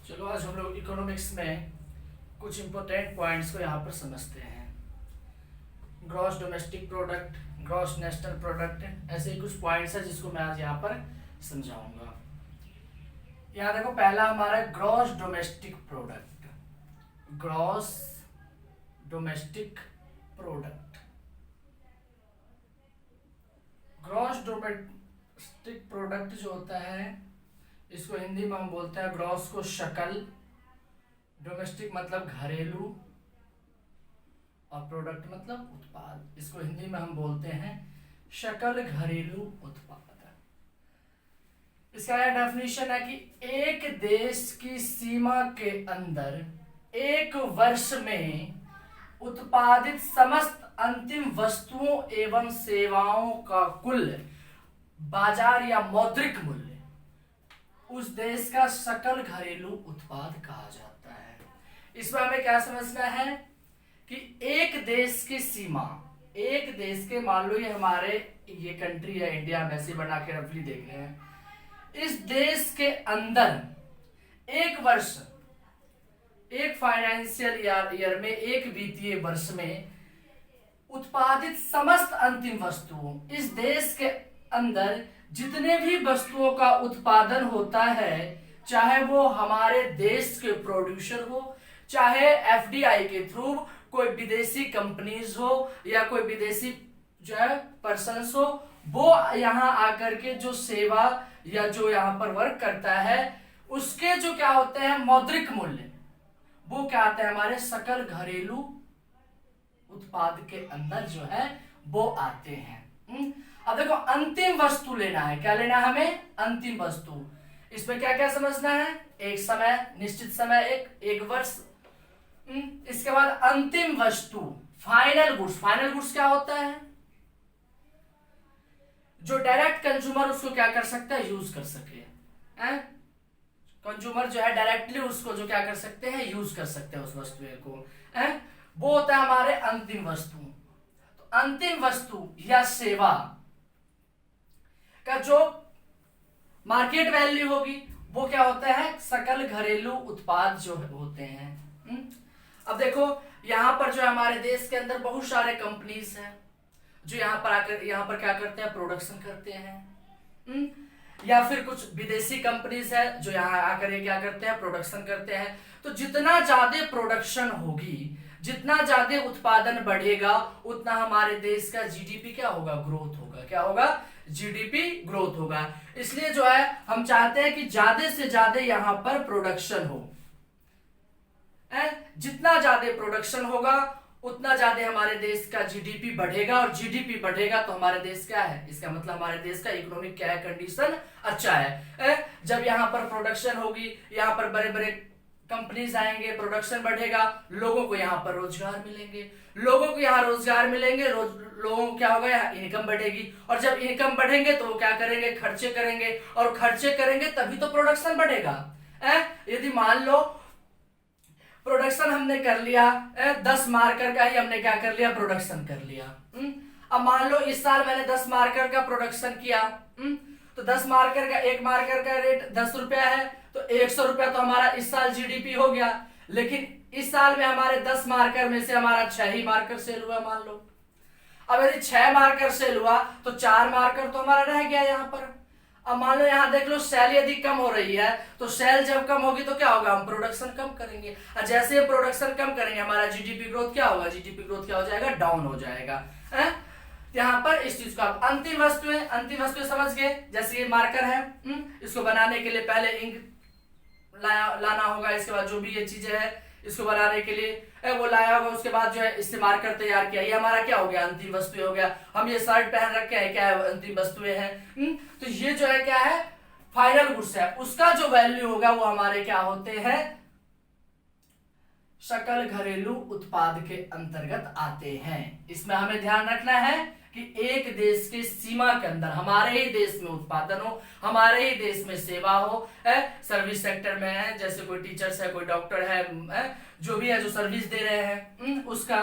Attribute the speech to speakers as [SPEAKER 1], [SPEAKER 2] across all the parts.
[SPEAKER 1] चलो आज हम लोग इकोनॉमिक्स में कुछ इम्पोर्टेंट पॉइंट्स को यहाँ पर समझते हैं। Gross domestic product, gross national product, ऐसे ही कुछ पॉइंट्स हैं जिसको मैं आज यहाँ पर समझाऊंगा। यहाँ देखो, पहला हमारा gross domestic product. Gross domestic product, gross domestic product जो होता है इसको हिंदी में हम बोलते हैं, ग्रॉस को शकल, डोमेस्टिक मतलब घरेलू और प्रोडक्ट मतलब उत्पाद। इसको हिंदी में हम बोलते हैं शकल घरेलू उत्पाद। इसका यह डेफिनेशन है कि एक देश की सीमा के अंदर एक वर्ष में उत्पादित समस्त अंतिम वस्तुओं एवं सेवाओं का कुल बाजार या मौद्रिक मूल्य उस देश का सकल घरेलू उत्पाद कहा जाता है। इसमें हमें क्या समझना है कि एक देश की सीमा, एक देश के, मान लो ये हमारे ये कंट्री है इंडिया, हम ऐसे बना के रफली देख रहे हैं, इस देश के अंदर एक वर्ष, एक फाइनेंशियल ईयर में, एक वित्तीय वर्ष में उत्पादित समस्त अंतिम वस्तुओं, इस देश के अंदर जितने भी वस्तुओं का उत्पादन होता है, चाहे वो हमारे देश के प्रोड्यूसर हो, चाहे एफडीआई के थ्रू कोई विदेशी कंपनीज हो या कोई विदेशी जो है पर्सन्स हो, वो यहाँ आकर के जो सेवा या जो यहाँ पर वर्क करता है, उसके जो क्या होते हैं मौद्रिक मूल्य, वो क्या आते हैं हमारे सकल घरेलू उत्पाद के अंदर जो है वो आते हैं। अब देखो, अंतिम वस्तु लेना है, क्या लेना है हमें? अंतिम वस्तु। इसमें क्या क्या समझना है? एक समय, निश्चित समय, एक वर्ष। इसके बाद अंतिम वस्तु, फाइनल गुड्स। फाइनल गुड्स क्या होता है? जो डायरेक्ट कंज्यूमर उसको क्या कर सकता है? यूज कर सके। कंज्यूमर जो है डायरेक्टली उसको जो क्या कर सकते हैं? यूज कर सकते हैं उस वस्तु को। वो होता है हमारे अंतिम वस्तु। तो अंतिम वस्तु या सेवा का जो मार्केट वैल्यू होगी वो क्या होता है? सकल घरेलू उत्पाद जो होते हैं। अब देखो, यहां पर जो हमारे देश के अंदर बहुत सारे कंपनीज हैं जो यहां पर आकर यहां पर क्या करते हैं? प्रोडक्शन करते हैं। या फिर कुछ विदेशी कंपनीज है जो यहां आकर ये क्या करते हैं? प्रोडक्शन करते हैं। तो जितना ज्यादा प्रोडक्शन होगी, जितना ज्यादा उत्पादन बढ़ेगा, उतना हमारे देश का जीडीपी क्या होगा? ग्रोथ होगा। क्या होगा? जीडीपी ग्रोथ होगा। इसलिए जो है हम चाहते हैं कि ज्यादा से ज्यादा यहां पर प्रोडक्शन हो। जितना ज्यादा प्रोडक्शन होगा उतना ज्यादा हमारे देश का जीडीपी बढ़ेगा, और जीडीपी बढ़ेगा तो हमारे देश क्या है? इसका मतलब हमारे देश का इकोनॉमिक क्या है? कंडीशन अच्छा है। जब यहाँ पर प्रोडक्शन होगी, यहाँ पर बड़े बड़े कंपनीज आएंगे, प्रोडक्शन बढ़ेगा, लोगों को यहाँ पर रोजगार मिलेंगे, लोगों को यहाँ रोजगार मिलेंगे, लोगों को क्या होगा? यहाँ इनकम बढ़ेगी, और जब इनकम बढ़ेंगे तो वो क्या करेंगे? खर्चे करेंगे, और खर्चे करेंगे तभी तो प्रोडक्शन बढ़ेगा। यदि मान लो प्रोडक्शन हमने कर लिया, 10 मार्कर का ही हमने क्या कर लिया? प्रोडक्शन कर लिया। अब मान लो इस साल मैंने 10 मार्कर का प्रोडक्शन किया, तो 10 मार्कर का, एक मार्कर का रेट 10 रुपया है, तो 100 रुपया तो हमारा इस साल जीडीपी हो गया। लेकिन इस साल में हमारे 10 मार्कर में से हमारा 6 ही मार्कर सेल हुआ मान लो। अब यदि 6 मार्कर सेल हुआ तो 4 मार्कर तो हमारा रह गया यहाँ पर। अब मान लो यहाँ देख लो, सेल यदि कम हो रही है, तो सेल जब कम होगी तो क्या होगा? हम प्रोडक्शन कम करेंगे, और जैसे हम प्रोडक्शन कम करेंगे हमारा जीडीपी ग्रोथ क्या होगा? जीडीपी ग्रोथ क्या हो जाएगा? डाउन हो जाएगा। यहाँ पर इस चीज को आप अंतिम वस्तुएं, अंतिम वस्तुएं समझ गए। जैसे ये मार्कर है, इसको बनाने के लिए पहले इंक लाना होगा, इसके बाद जो भी ये चीजें है इसको बनाने के लिए वो लाया होगा, उसके बाद जो है इससे मार्कर तैयार किया। ये हमारा क्या हो गया? अंतिम वस्तु हो गया। हम ये शर्ट पहन रखे हैं, क्या है? अंतिम वस्तुएं हैं। तो ये जो है क्या है? फाइनल गुड्स है। उसका जो वैल्यू होगा वो हमारे क्या होते हैं? सकल घरेलू उत्पाद के अंतर्गत आते हैं। इसमें हमें ध्यान रखना है कि एक देश के सीमा के अंदर हमारे ही देश में उत्पादन हो, हमारे ही देश में सेवा हो, सर्विस सेक्टर में है, जैसे कोई टीचर्स है, कोई डॉक्टर है, जो भी है जो सर्विस दे रहे हैं, उसका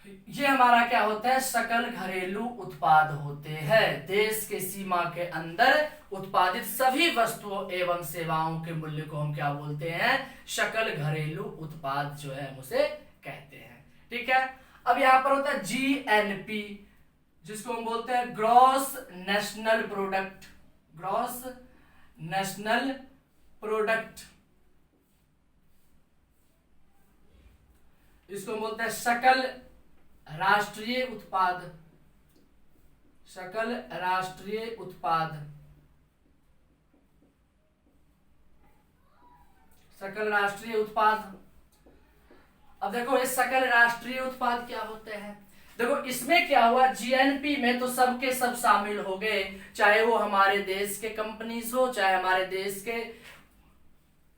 [SPEAKER 1] ये हमारा क्या होता है, सकल घरेलू उत्पाद होते हैं। देश के सीमा के अंदर उत्पादित सभी वस्तुओं एवं सेवाओं के मूल्य को हम क्या बोलते हैं, सकल घरेलू उत्पाद जो है हम उसे कहते हैं। ठीक है, अब यहां पर होता है जीएनपी, जिसको हम बोलते हैं gross national product. Gross national product, इसको हम बोलते हैं सकल राष्ट्रीय उत्पाद। सकल राष्ट्रीय उत्पाद, सकल राष्ट्रीय उत्पाद। अब देखो ये सकल राष्ट्रीय उत्पाद क्या होते हैं, देखो इसमें क्या हुआ, जीएनपी में तो सबके सब शामिल हो गए, चाहे वो हमारे देश के कंपनीज हो, चाहे हमारे देश के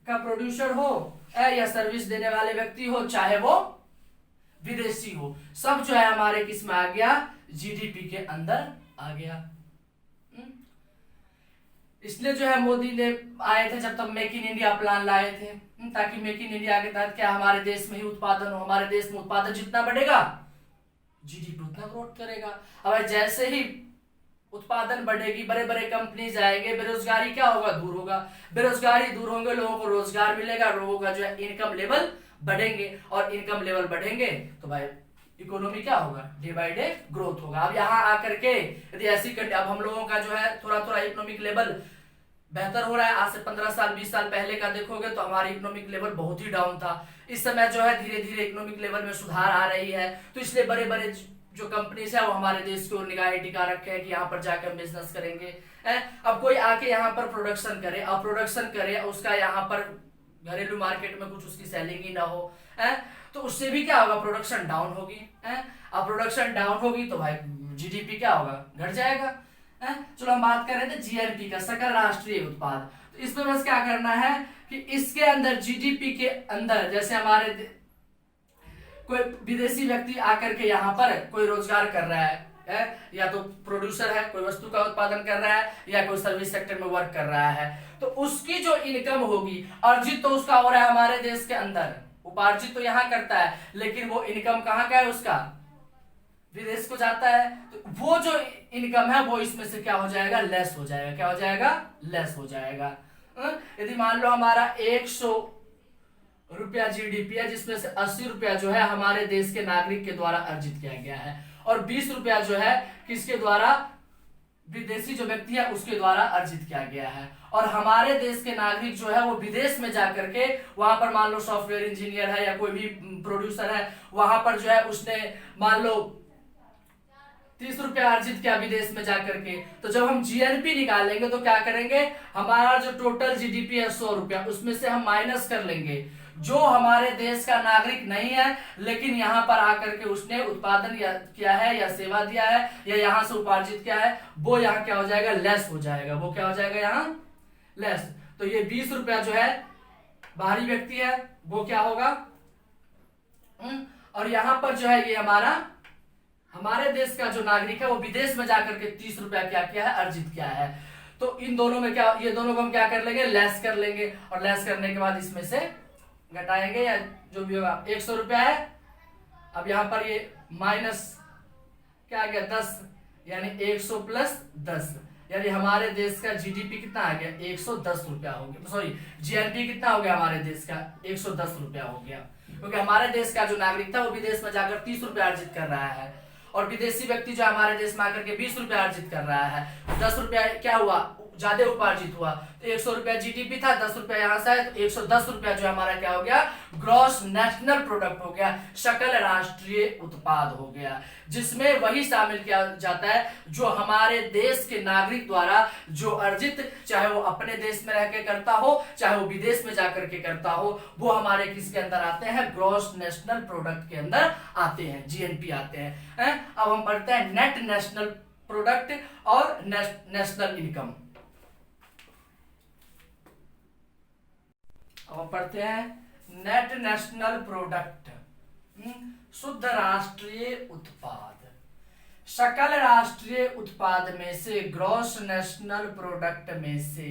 [SPEAKER 1] का प्रोड्यूसर हो या सर्विस देने वाले व्यक्ति हो, चाहे वो विदेशी हो, सब जो है हमारे किस में आ गया, जीडीपी के अंदर आ गया। इसलिए जो है मोदी ने आए थे जब तक मेक इन इंडिया प्लान लाए थे, ताकि मेक इन इंडिया के तहत क्या हमारे देश में ही उत्पादन हो, हमारे देश में उत्पादन जितना बढ़ेगा जीडीपी उतना ग्रोथ करेगा। अब जैसे ही उत्पादन बढ़ेगी, बड़े बड़े कंपनीज आएंगे, बेरोजगारी क्या होगा, दूर होगा, बेरोजगारी दूर होंगे, लोगों को रोजगार मिलेगा, लोगों का जो है इनकम लेवल बढ़ेंगे, और इनकम लेवल बढ़ेंगे तो भाई इकोनॉमी क्या होगा, डे बाय डे ग्रोथ होगा। अब यहाँ आकर के यदि ऐसी अब हम लोगों का जो है थोड़ा थोड़ा इकोनॉमिक लेवल बेहतर हो रहा है। आज से 15 साल 20 साल पहले का देखोगे तो हमारी इकोनॉमिक लेवल बहुत ही डाउन था। इस समय जो है धीरे धीरे इकोनॉमिक लेवल में सुधार आ रही है, तो इसलिए बड़े बड़े जो कंपनीज है वो हमारे देश को निगाहें टिका रखे हैं कि यहाँ पर जाकर हम बिजनेस करेंगे। अब कोई आके यहाँ पर प्रोडक्शन करे, अब प्रोडक्शन करे उसका यहाँ पर घरेलू मार्केट में कुछ उसकी सेलिंग ही ना हो, तो उससे भी क्या होगा, प्रोडक्शन डाउन होगी। अब प्रोडक्शन डाउन होगी तो भाई जीडीपी क्या होगा, घट जाएगा। चलो हम बात कर रहे थे जीएनपी का, सकल राष्ट्रीय उत्पाद। तो इसमें बस क्या करना है कि इसके अंदर जीडीपी के अंदर जैसे हमारे कोई विदेशी व्यक्ति आकर के यहाँ पर कोई रोजगार कर रहा है, या तो प्रोड्यूसर है, कोई वस्तु का उत्पादन कर रहा है, या कोई सर्विस सेक्टर में वर्क कर रहा है, तो उसकी जो इनकम होगी, अर्जित तो उसका हो रहा है हमारे देश के अंदर, उपार्जित तो यहाँ करता है, लेकिन वो इनकम कहाँ का है उसका, विदेश को जाता है। तो वो जो इनकम है वो इसमें से क्या हो जाएगा, लेस हो जाएगा। क्या हो जाएगा, लेस हो जाएगा। यदि मान लो हमारा 100 रुपया जीडीपी है, जिसमें से 80 रुपया जो है हमारे देश के नागरिक के द्वारा अर्जित किया गया है, और 20 रुपया जो है किसके द्वारा, विदेशी जो व्यक्ति है उसके द्वारा अर्जित किया गया है। और हमारे देश के नागरिक जो है वो विदेश में जाकर के वहां पर मान लो सॉफ्टवेयर इंजीनियर है या कोई भी प्रोड्यूसर है, वहां पर जो है उसने मान लो 30 रुपया अर्जित किया विदेश में जाकर के, तो जब हम जीएनपी निकालेंगे तो क्या करेंगे, हमारा जो टोटल जीडीपी है 100 रुपया, उसमें से हम माइनस कर लेंगे जो हमारे देश का नागरिक नहीं है, लेकिन यहाँ पर आकर के उसने उत्पादन किया है या सेवा दिया है या यहाँ से उपार्जित किया है, वो यहाँ क्या हो जाएगा, लेस हो जाएगा। वो क्या हो जाएगा, यहाँ लेस। तो ये 20 रुपया जो है बाहरी व्यक्ति है वो क्या होगा, और यहाँ पर जो है ये हमारे देश का जो नागरिक है वो विदेश में जाकर के 30 रुपया क्या किया है, अर्जित किया है। तो इन दोनों में क्या, ये दोनों को हम क्या कर लेंगे, लेस कर लेंगे, और लेस करने के बाद इसमें से घटाएंगे या जो भी होगा। 100 रुपया है, अब यहाँ पर ये माइनस क्या आ गया, 10, यानी 100 प्लस 10, यानी हमारे देश का जीडीपी कितना आ गया, 110 रुपया हो गया। सॉरी, जीएनपी कितना हो गया हमारे देश का, 110 रुपया हो गया, क्योंकि हमारे देश का जो नागरिक था वो विदेश में जाकर 30 रुपया अर्जित कर रहा है, और विदेशी व्यक्ति जो हमारे देश में आकर के 20 रुपया अर्जित कर रहा है। 10 रुपया क्या हुआ, ज्यादा उपार्जित हुआ, तो 100 रुपया जीडीपी था, 10 रुपया यहाँ से है, तो 110 रुपया जो हमारा क्या हो गया, ग्रॉस नेशनल प्रोडक्ट हो गया, सकल राष्ट्रीय उत्पाद हो गया, जिसमें वही शामिल किया जाता है जो हमारे देश के नागरिक द्वारा जो अर्जित, चाहे वो अपने देश में रह के करता हो चाहे वो विदेश में जाकर के करता हो, वो हमारे किसके अंदर आते हैं, ग्रॉस नेशनल प्रोडक्ट के अंदर आते हैं, जीएनपी आते हैं। अब हम पढ़ते हैं नेट नेशनल प्रोडक्ट और नेशनल इनकम। अब हम पढ़ते हैं नेट नेशनल प्रोडक्ट, शुद्ध राष्ट्रीय उत्पाद। सकल राष्ट्रीय उत्पाद में से, ग्रॉस नेशनल प्रोडक्ट में से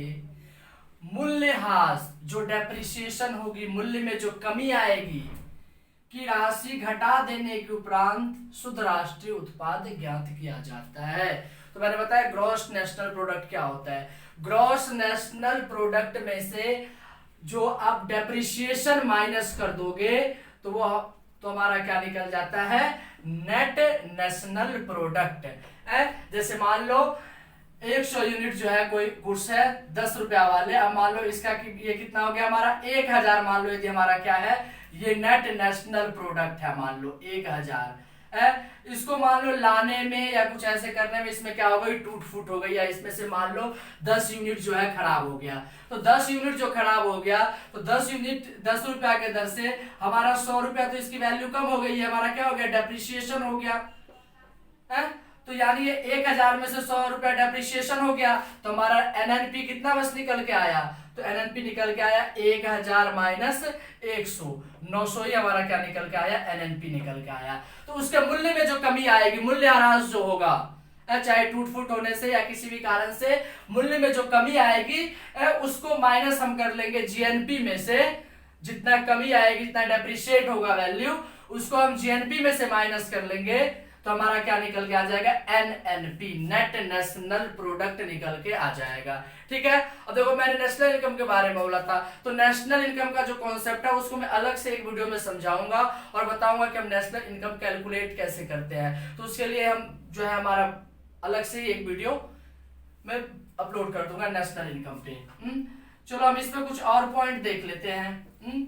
[SPEAKER 1] मूल्यह्रास, जो डेप्रिसिएशन होगी, मूल्य में जो कमी आएगी, की राशि घटा देने के उपरांत शुद्ध राष्ट्रीय उत्पाद ज्ञात किया जाता है। तो मैंने बताया ग्रॉस नेशनल प्रोडक्ट क्या होता है। ग्रॉस नेशनल प्रोडक्ट में से जो आप डेप्रिसिएशन माइनस कर दोगे तो वो तो हमारा क्या निकल जाता है, नेट नेशनल प्रोडक्ट है। जैसे मान लो 100 यूनिट जो है कोई गुड्स है 10 रुपया वाले, अब मान लो इसका ये कितना हो गया हमारा 1000, मान लो यदि हमारा क्या है ये नेट नेशनल प्रोडक्ट है, मान लो 1000 है। इसको मान लो लाने में या कुछ ऐसे करने में इसमें क्या हो गई, टूट फूट हो गई, या इसमें से मान लो 10 यूनिट जो है खराब हो गया, तो 10 यूनिट जो खराब हो गया तो 10 यूनिट 10 रुपया के दर से हमारा 100 रुपया, तो इसकी वैल्यू कम हो गई है, हमारा क्या हो गया डेप्रिसिएशन हो गया है। तो यानी ये 1000 में से 100 रुपया डेप्रिसिएशन हो गया, तो हमारा एनएनपी कितना बस निकल के आया, तो एनएनपी निकल के आया 1000 माइनस 100, 900 ही हमारा क्या निकल के आया, एनएनपी निकल के आया। तो उसके मूल्य में जो कमी आएगी, मूल्य ह्रास जो होगा, चाहे टूट फूट होने से या किसी भी कारण से मूल्य में जो कमी आएगी उसको माइनस हम कर लेंगे जीएनपी में से, जितना कमी आएगी जितना डेप्रिशिएट होगा वैल्यू उसको हम जीएनपी में से माइनस कर लेंगे, तो हमारा क्या निकल के आ जाएगा, एनएनपी नेट नेशनल प्रोडक्ट निकल के आ जाएगा। ठीक है, अब देखो मैंने नेशनल इनकम के बारे में बोला था, तो नेशनल इनकम का जो कॉन्सेप्ट है उसको मैं अलग से एक वीडियो में समझाऊंगा और बताऊंगा कि हम नेशनल इनकम कैलकुलेट कैसे करते हैं। तो उसके लिए हम जो है हमारा अलग से ही एक वीडियो मैं अपलोड कर दूंगा नेशनल इनकम पे। चलो हम इसमें कुछ और पॉइंट देख लेते हैं।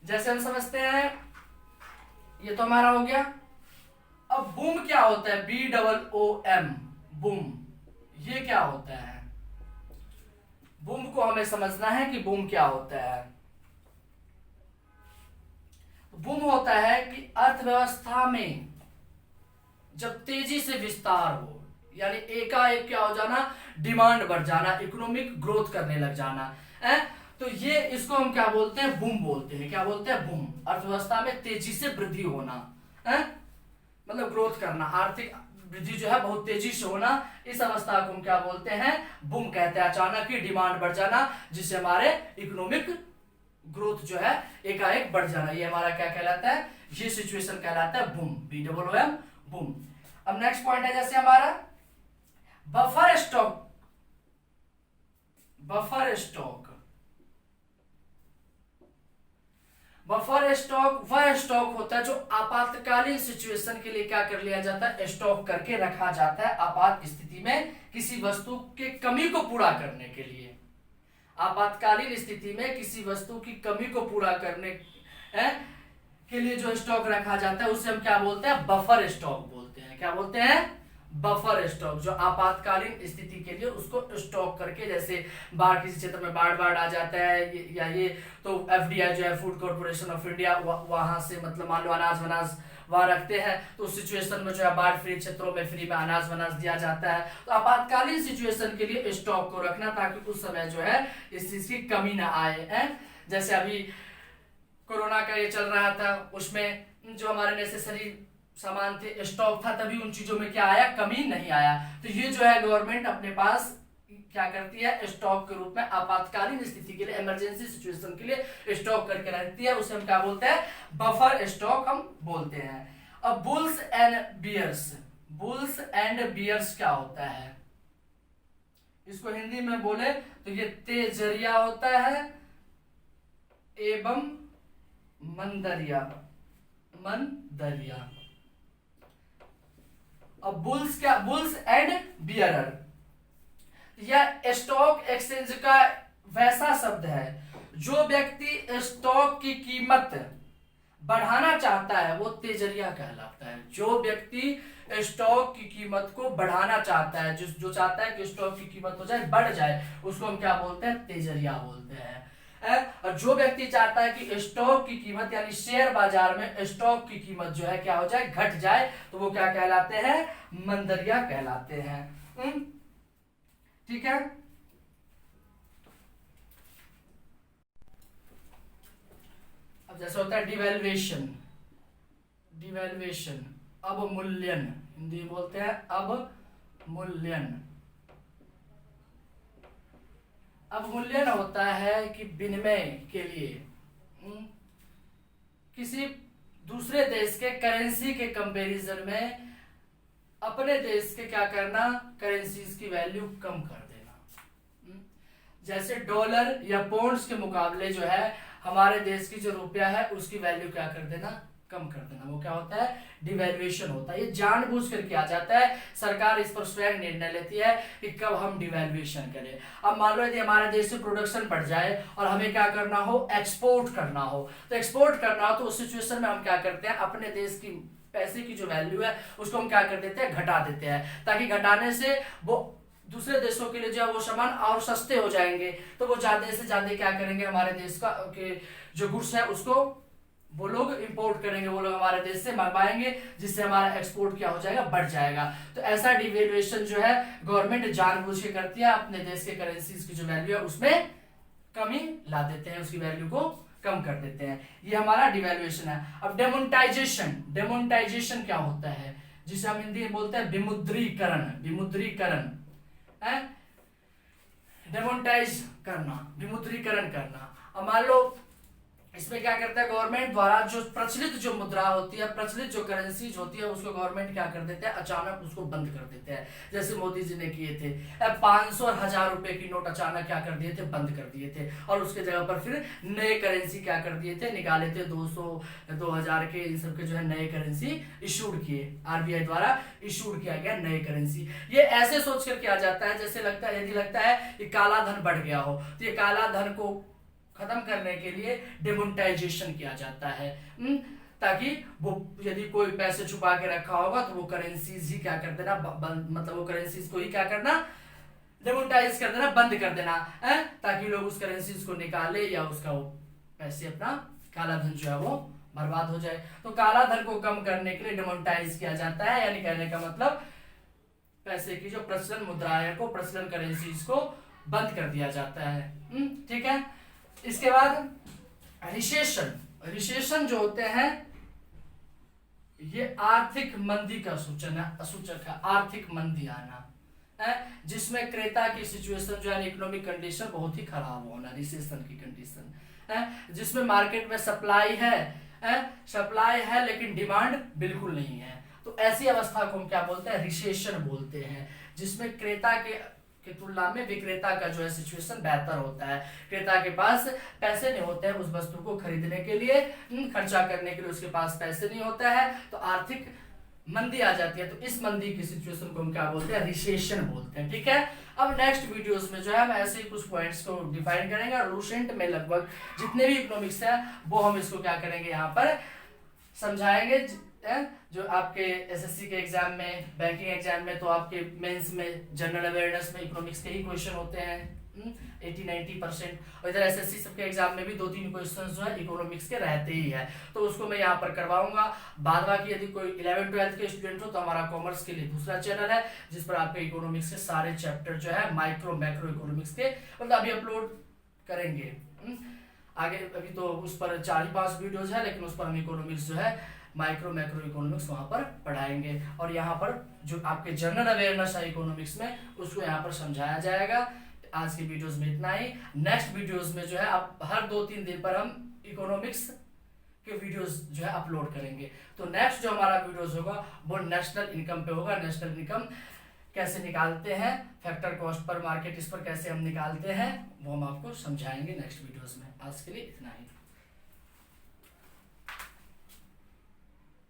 [SPEAKER 1] जैसे हम समझते हैं ये तो हमारा हो गया। अब बूम क्या होता है, BOOM बूम, ये क्या होता है, बूम को हमें समझना है कि बूम क्या होता है। बूम होता है कि अर्थव्यवस्था में जब तेजी से विस्तार हो, यानी एकाएक क्या हो जाना, डिमांड बढ़ जाना, इकोनॉमिक ग्रोथ करने लग जाना है, तो ये इसको हम क्या बोलते हैं, बूम बोलते हैं। क्या बोलते हैं, बूम, अर्थव्यवस्था में तेजी से वृद्धि होना है, मतलब ग्रोथ करना, आर्थिक वृद्धि जो है बहुत तेजी से होना, इस अवस्था को हम क्या बोलते हैं, बूम कहते हैं। अचानक ही डिमांड बढ़ जाना जिससे हमारे इकोनॉमिक ग्रोथ जो है एकाएक बढ़ जाना, ये हमारा क्या कहलाता है, ये सिचुएशन कहलाता है बूम, BOOM बूम। अब नेक्स्ट पॉइंट है जैसे हमारा buffer stock. Buffer stock, buffer stock वह स्टॉक होता है जो आपातकालीन सिचुएशन के लिए क्या कर लिया जाता है, स्टॉक करके रखा जाता है आपात स्थिति में किसी वस्तु के कमी को पूरा करने के लिए। आपातकालीन स्थिति में किसी वस्तु की कमी को पूरा करने के लिए जो स्टॉक रखा जाता है उसे हम क्या बोलते हैं, बफर स्टॉक बोलते हैं। क्या बोलते हैं, बफर स्टॉक, जो आपातकालीन स्थिति के लिए उसको स्टॉक करके, जैसे बाढ़, किसी क्षेत्र में बाढ़ आ जाता है या ये, तो FDI जो है फूड कॉर्पोरेशन ऑफ इंडिया वहां से मतलब मान लो अनाज वनाज वहां रखते हैं, तो उस सिचुएशन में जो है बाढ़ फ्री क्षेत्रों में फ्री में अनाज वनाज दिया जाता है। तो आपातकालीन सिचुएशन के लिए स्टॉक को रखना ताकि उस समय जो है इस चीज की कमी ना आए। जैसे अभी कोरोना का ये चल रहा था, उसमें जो हमारे नेसेसरी सामान थे स्टॉक था, तभी उन चीजों में क्या आया, कमी नहीं आया। तो ये जो है गवर्नमेंट अपने पास क्या करती है, स्टॉक के रूप में आपातकालीन स्थिति के लिए, इमरजेंसी सिचुएशन के लिए स्टॉक करके रखती है, उसे हम क्या बोलते हैं, बफर स्टॉक हम बोलते हैं। अब bulls and bears, bulls and bears क्या होता है, इसको हिंदी में बोले तो ये तेजरिया होता है एवं मंदरिया, मंदरिया। अब बुल्स क्या, बुल्स एंड बियरर, यह स्टॉक एक्सचेंज का वैसा शब्द है जो व्यक्ति स्टॉक की कीमत बढ़ाना चाहता है वो तेजरिया कहलाता है। जो व्यक्ति स्टॉक की कीमत को बढ़ाना चाहता है, जो चाहता है कि स्टॉक की कीमत हो जाए, बढ़ जाए, उसको हम क्या बोलते हैं, तेजरिया बोलते हैं। और जो व्यक्ति चाहता है कि स्टॉक की कीमत यानी शेयर बाजार में स्टॉक की कीमत जो है क्या हो जाए, घट जाए, तो वो क्या कहलाते हैं, मंदरिया कहलाते हैं। ठीक है, अब जैसे होता है डिवैल्यूएशन, डिवैल्यूएशन अवमूल्यन, हिंदी में बोलते हैं अवमूल्यन। अवमूल्यन होता है कि विनिमय के लिए किसी दूसरे देश के करेंसी के कंपैरिजन में अपने देश के क्या करना, करेंसीज की वैल्यू कम कर देना। जैसे डॉलर या पौंड्स के मुकाबले जो है हमारे देश की जो रुपया है उसकी वैल्यू क्या कर देना, कम कर देना। वो क्या होता है, डिवैल्यूएशन होता है। ये जानबूझ कर किया जाता है, सरकार इस पर स्वयं निर्णय लेती है कि कब हम डिवैल्यूएशन करें। अब मान लो यदि हमारे देश से प्रोडक्शन बढ़ जाए और हमें क्या करना हो, एक्सपोर्ट करना हो, तो एक्सपोर्ट करना हो तो उस सिचुएशन में हम क्या करते हैं, अपने देश की पैसे की जो वैल्यू है उसको हम क्या कर देते हैं, घटा देते हैं, ताकि घटाने से वो दूसरे देशों के लिए जो है वो सामान और सस्ते हो जाएंगे। तो वो ज्यादा से ज्यादा क्या करेंगे, हमारे देश का के जो गुड्स है उसको वो लोग इंपोर्ट करेंगे, वो लोग हमारे देश से मंगवाएंगे, जिससे हमारा एक्सपोर्ट क्या हो जाएगा, बढ़ जाएगा। तो ऐसा डिवेल्युएशन जो है गवर्नमेंट जानबूझ के करती है, अपने देश के करेंसीज की जो वैल्यू है उसमें कमी ला देते हैं, उसकी वैल्यू को कम कर देते हैं। ये हमारा डिवेल्युएशन है। अब डेमोनेटाइजेशन, डेमोनेटाइजेशन क्या होता है, जिसे हम हिंदी में बोलते हैं विमुद्रीकरण। विमुद्रीकरण है, डेमोनेटाइज करना, विमुद्रीकरण करना। अब मान लो इसमें क्या करता है, गवर्नमेंट द्वारा जो प्रचलित जो मुद्रा होती है, प्रचलित जो करेंसीज होती है, उसको गवर्नमेंट क्या कर देते हैं, अचानक उसको बंद कर देते हैं। जैसे मोदी जी ने किए थे, 500 और 1000 रुपए की नोट अचानक क्या कर दिए थे, बंद कर दिए थे, और उसके जगह पर फिर नए करेंसी क्या कर दिए थे, निकाले थे। 200 2000 के इन सबके जो है नए करेंसी इशूड किए, आरबीआई द्वारा इशूड किया गया नए करेंसी। ये ऐसे सोच कर किया जाता है जैसे लगता है, यदि लगता है कि काला धन बढ़ गया हो, तो ये काला धन को खत्म करने के लिए डिमोनेटाइजेशन किया जाता है, ताकि वो यदि कोई पैसे छुपा के रखा होगा तो वो करेंसीज ही क्या कर देना, मतलब वो करेंसीज को ही क्या करना, डिमोनेटाइज कर देना, बंद कर देना है, ताकि लोग उस करेंसीज को निकाले या उसका वो पैसे, अपना काला धन जो है वो बर्बाद हो जाए। तो काला धन को कम करने के लिए डिमोनेटाइज किया जाता है, यानी कहने का मतलब पैसे की जो प्रचलन मुद्राएं को, प्रचलन करेंसीज को बंद कर दिया जाता है। ठीक है। इसके बाद रिसेशन, रिसेशन जो होते हैं ये आर्थिक मंदी का सूचन है, सूचक है, आर्थिक मंदी आना है, जिसमें क्रेता की सिचुएशन जो है, इकोनॉमिक कंडीशन बहुत ही खराब होना, रिसेशन की कंडीशन है, जिसमें मार्केट में सप्लाई है, सप्लाई है लेकिन डिमांड बिल्कुल नहीं है। तो ऐसी अवस्था को हम क्या बोलते हैं, रिसेशन बोलते हैं, जिसमें क्रेता के तुलना में विक्रेता का जो है सिचुएशन बेहतर होता है। क्रेता के पास पैसे नहीं होते हैं उस वस्तु को खरीदने के लिए, खर्चा करने के लिए उसके पास पैसे नहीं होता है, तो आर्थिक मंदी आ जाती है। तो इस मंदी की सिचुएशन को हम क्या बोलते हैं, रिसेशन बोलते हैं। ठीक है। अब नेक्स्ट वीडियोस में जो है हम ऐसे ही कुछ पॉइंट्स को डिफाइन करेंगे, और लूसेंट में लगभग जितने भी इकोनॉमिक्स है वो हम इसको क्या करेंगे, यहाँ पर समझाएंगे। जो आपके एसएससी के एग्जाम में, बैंकिंग एग्जाम में, तो आपके मेंस में, जनरल अवेयरनेस में इकोनॉमिक्स के ही क्वेश्चन होते हैं 80-90%, और इधर एसएससी सबके एग्जाम में भी 2-3 क्वेश्चन जो है इकोनॉमिक्स के रहते ही है, तो उसको मैं यहाँ पर करवाऊंगा। बाद बाकी यदि कोई 11th-12th के स्टूडेंट हो तो हमारा कॉमर्स के लिए दूसरा चैनल है, जिस पर आपके इकोनॉमिक्स के सारे चैप्टर जो है माइक्रो मैक्रो इकोनॉमिक्स के मतलब अभी अपलोड करेंगे आगे। अभी तो उस पर 4-5 वीडियोज है, लेकिन उस पर हम इकोनॉमिक्स जो है माइक्रो मैक्रो इकोनॉमिक्स वहां पर पढ़ाएंगे, और यहाँ पर जो आपके जनरल अवेयरनेस है इकोनॉमिक्स में उसको यहाँ पर समझाया जाएगा। आज के वीडियोस में इतना ही। नेक्स्ट वीडियोस में जो है आप हर 2-3 दिन पर हम इकोनॉमिक्स के वीडियोस जो है अपलोड करेंगे। तो नेक्स्ट जो हमारा वीडियोस होगा वो नेशनल इनकम पे होगा। नेशनल इनकम कैसे निकालते हैं, फैक्टर कॉस्ट पर, मार्केट इस पर कैसे हम निकालते हैं, वो हम आपको समझाएंगे नेक्स्ट वीडियोस में। आज के लिए इतना ही।